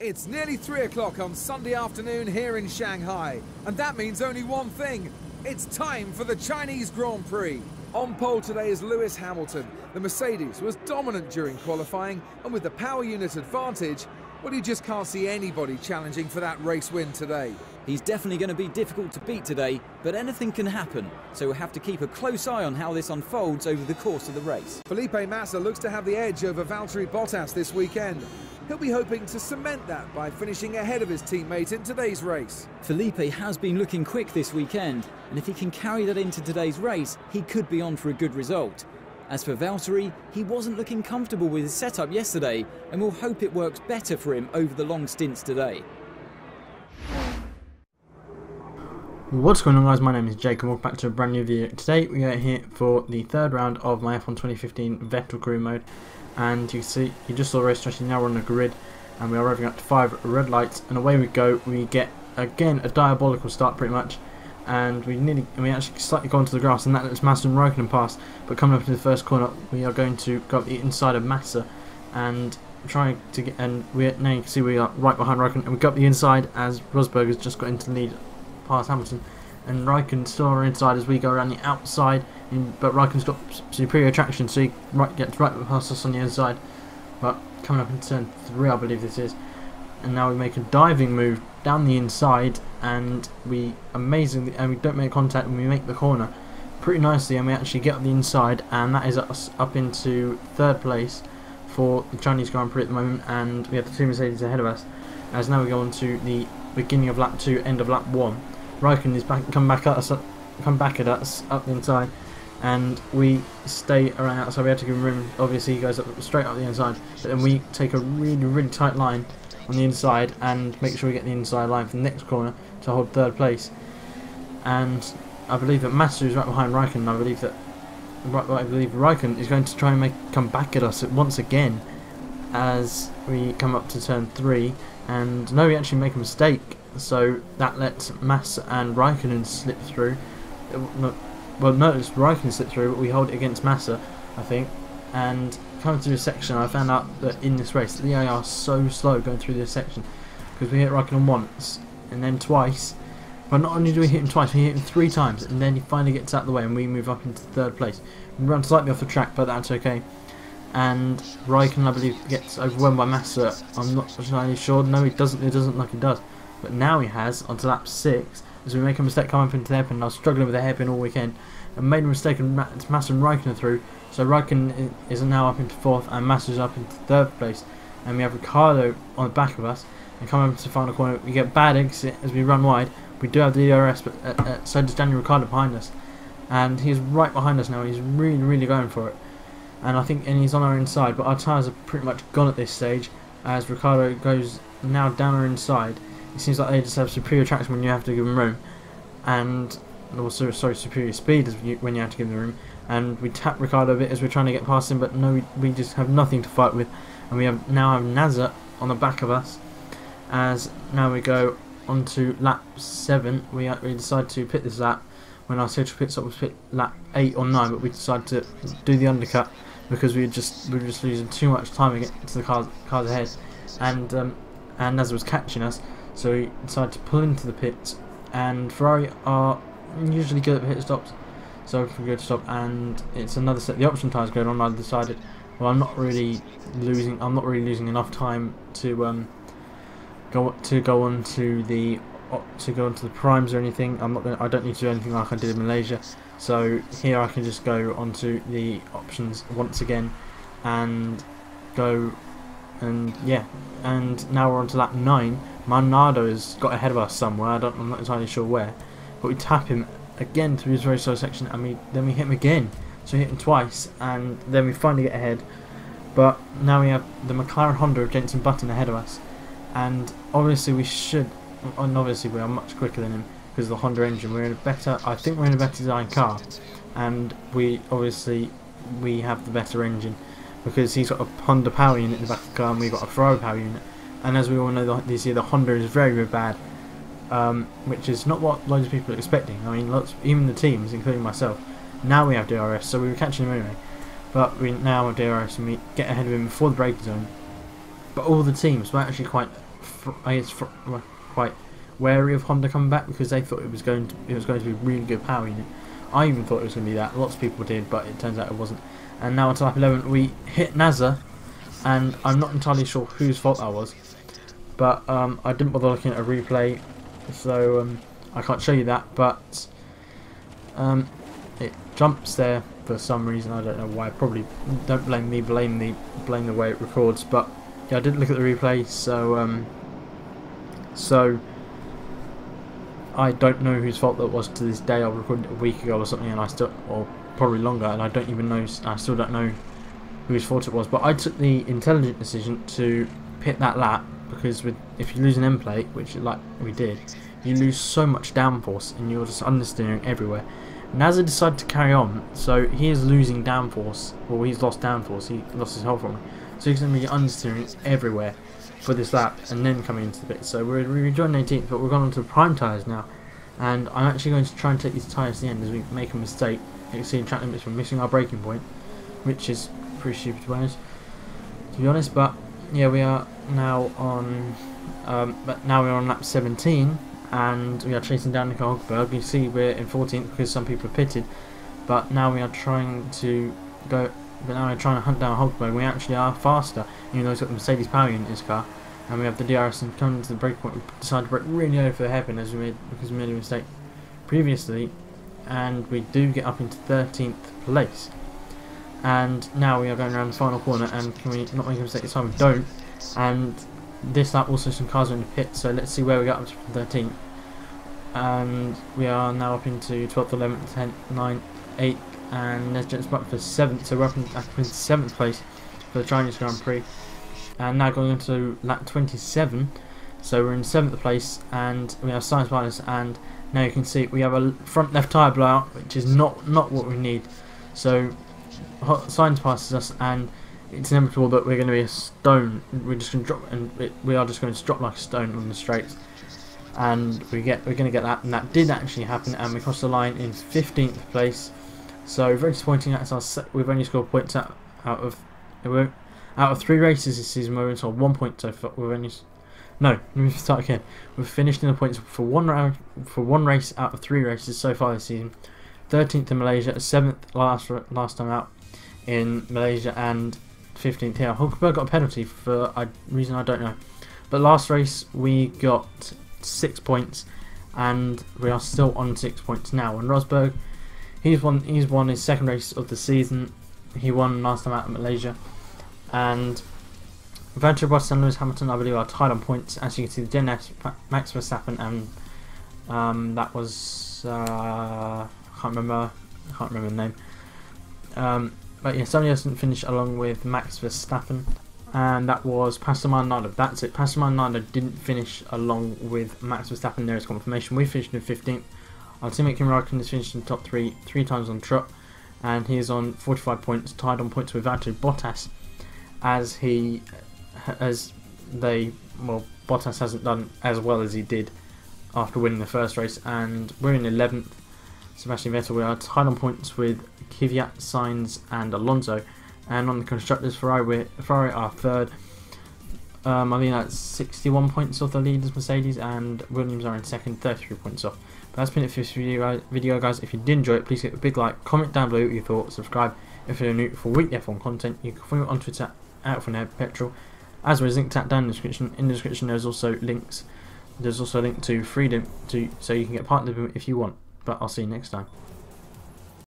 It's nearly 3 o'clock on Sunday afternoon here in Shanghai, and that means only one thing. It's time for the Chinese Grand Prix. On pole today is Lewis Hamilton. The Mercedes was dominant during qualifying, and with the power unit advantage, well, you just can't see anybody challenging for that race win today. He's definitely going to be difficult to beat today, but anything can happen, so we'll have to keep a close eye on how this unfolds over the course of the race. Felipe Massa looks to have the edge over Valtteri Bottas this weekend. He'll be hoping to cement that by finishing ahead of his teammate in today's race. Felipe has been looking quick this weekend, and if he can carry that into today's race, he could be on for a good result. As for Valtteri, he wasn't looking comfortable with his setup yesterday, and we'll hope it works better for him over the long stints today. What's going on, guys? My name is Jake and welcome back to a brand new video. Today we are here for the third round of my F1 2015 Vettel crew mode, and you can see, you just saw the race strategy. Now we're on the grid and we are revving up to 5 red lights, and away we go. We get again a diabolical start pretty much, and we actually slightly go onto the grass, and that lets Massa and Raikkonen pass. But coming up into the first corner, we are going to go up the inside of Massa and trying to get, and now you can see we are right behind Raikkonen, and we go up the inside as Rosberg has just got into the lead past Hamilton, and Raikkonen still on our inside as we go around the outside, but Raikkonen's got superior traction, so he gets right past us on the inside. But coming up into turn 3, I believe this is, and now we make a diving move down the inside, and we don't make contact, and we make the corner pretty nicely, and we actually get up the inside, and that is us up into 3rd place for the Chinese Grand Prix at the moment, and we have the two Mercedes ahead of us. As now we go on to the beginning of lap 2, end of lap 1. Raikkonen is come back at us up the inside, and we stay around outside. We have to give him room. Obviously he goes up straight up the inside, but then we take a really tight line on the inside and make sure we get the inside line for the next corner to hold 3rd place. And I believe that Massa is right behind Raikkonen. I believe that Raikkonen is going to try and come back at us once again as we come up to turn 3, and no, we actually make a mistake, so that lets Massa and Raikkonen slip through. Well, no, it's Raikkonen slip through, but we hold it against Massa, I think. And coming through this section, I found out that in this race, the AI are so slow going through this section, because we hit Raikkonen once and then twice. But not only do we hit him twice, we hit him 3 times, and then he finally gets out of the way, and we move up into 3rd place. We run slightly off the track, but that's okay. And Raikkonen, I believe, gets overwhelmed by Massa. I'm not entirely sure. No, he doesn't. It doesn't like he does. But now he has onto lap 6, as we make a mistake coming up into the hairpin. I was struggling with the hairpin all weekend, and made a mistake, and Massa and Raikkonen through. So Raikkonen is now up into 4th, and Massa is up into 3rd place. And we have Ricciardo on the back of us. And coming up to the final corner, we get bad exit as we run wide. We do have the DRS, but so does Daniel Ricciardo behind us, and he's right behind us now. He's really going for it. And I think, and he's on our inside, but our tyres are pretty much gone at this stage as Ricciardo goes now down our inside. It seems like they just have superior traction when you have to give them room, and also, sorry, superior speed when you have to give them room. And we tap Ricciardo a bit as we're trying to get past him, but no, we just have nothing to fight with. And we now have Nazar on the back of us, as now we go on to lap 7. We decide to pit this lap when our scheduled pit stop was pit lap 8 or 9, but we decided to do the undercut because we were just losing too much time against the cars ahead, and Nazar was catching us, so we decided to pull into the pits. And Ferrari are usually good at pit stops, so if we go to stop, and it's another set. The option tyres going on. I decided, well, I'm not really losing enough time to go on to the primes or anything. I don't need to do anything like I did in Malaysia. So here I can just go onto the options once again and go, and yeah, and now we're on to lap 9. Manado has got ahead of us somewhere. I'm not entirely sure where, but we tap him again through his very slow section, and then we hit him again. So we hit him twice, and then we finally get ahead. But now we have the McLaren Honda of Jenson Button ahead of us, and obviously we are much quicker than him because of the Honda engine. I think we're in a better designed car, and we have the better engine because he's got a Honda power unit in the back of the car, and we've got a Ferrari power unit. And as we all know, the Honda is very bad, which is not what loads of people are expecting. I mean, even the teams, including myself. Now we have DRS, so we were catching him anyway, but we now have DRS and we get ahead of him before the braking zone. But all the teams were actually quite were quite wary of Honda coming back because they thought it was going to be a really good power unit. I even thought it was going to be that. Lots of people did, but it turns out it wasn't. And now on lap 11 we hit NASA, and I'm not entirely sure whose fault that was, but I didn't bother looking at a replay, so I can't show you that. But it jumps there for some reason. I don't know why. Probably don't blame me. Blame the way it records. But yeah, I didn't look at the replay, so I don't know whose fault that was to this day. I recorded it a week ago or something, and or probably longer, and I don't even know. I still don't know whose fault it was. But I took the intelligent decision to pit that lap because if you lose an end plate, which like we did, you lose so much downforce, and you're just understeering everywhere. NASA decided to carry on, so he is losing downforce. Well, he's lost downforce. He lost his whole from me, so he's going to be understeering everywhere for this lap, and then coming into the pit. So we're rejoining 18th, but we're going on to prime tyres now, and I'm actually going to try and take these tyres to the end as we make a mistake. You can see in track limits we're missing our braking point, which is pretty stupid to be honest. But yeah, we are now on lap 17, and we are chasing down Nico Hulkenberg. You see we're in 14th because some people have pitted, but now we are trying to go. But now we're trying to hunt down Hulkenberg. We actually are faster, even though he's got the Mercedes power unit in his car. And we have the DRS, and coming to the break point, we decided to brake really early for the hairpin because we made a mistake previously. And we do get up into 13th place. And now we are going around the final corner, and can we not make a mistake this time? We don't. And this lap also some cars are in the pit, so let's see where we got up to from 13th. And we are now up into 12th, 11th, 10th, 9th, 8th. And let's jump up for 7th, so we're up in 7th place for the Chinese Grand Prix. And now going into lap 27, so we're in 7th place, and we have science minus, and now you can see we have a front left tyre blowout, which is not what we need. So science passes us, and it's inevitable that we're going to be a stone. We're just going to drop, and we are just going to drop like a stone on the straights. And we're going to get that, and that did actually happen, and we crossed the line in 15th place. So very disappointing. We've only scored points out of 3 races this season. We've only scored 1 point so far. Let me start again. We've finished in the points for one race out of 3 races so far this season. 13th in Malaysia, 7th last time out in Malaysia, and 15th here. Hulkenberg got a penalty for a reason I don't know. But last race we got 6 points, and we are still on 6 points now. And Rosberg, he's won his 2nd race of the season. He won last time out in Malaysia, and Vettel, Sebastian, and Lewis Hamilton, I believe, are tied on points. As you can see, the DNS, Max Verstappen, and that was I can't remember the name. But yeah, somebody else didn't finish along with Max Verstappen, and that was Pastor Maldonado. That's it. Pastor Maldonado didn't finish along with Max Verstappen. There is confirmation. We finished in 15th. Our teammate Kim Raikkonen has finished in the top 3 times on trot, and he is on 45 points, tied on points with Valtteri Bottas, Bottas hasn't done as well as he did after winning the first race, and we're in 11th. Sebastian Vettel, we are tied on points with Kvyat, Sainz and Alonso, and on the constructors, Ferrari are 3rd. I think that's 61 points off the leaders Mercedes, and Williams are in 2nd, 33 points off. But that's been it for this video, guys. If you did enjoy it, please hit a big like, comment down below what you thought, subscribe if you're new for weekly F1 content. You can follow me on Twitter @FNairPetrol, as well as linked down in the description. In the description there's also links. There's also a link to Freedom so you can get part of them if you want. But I'll see you next time.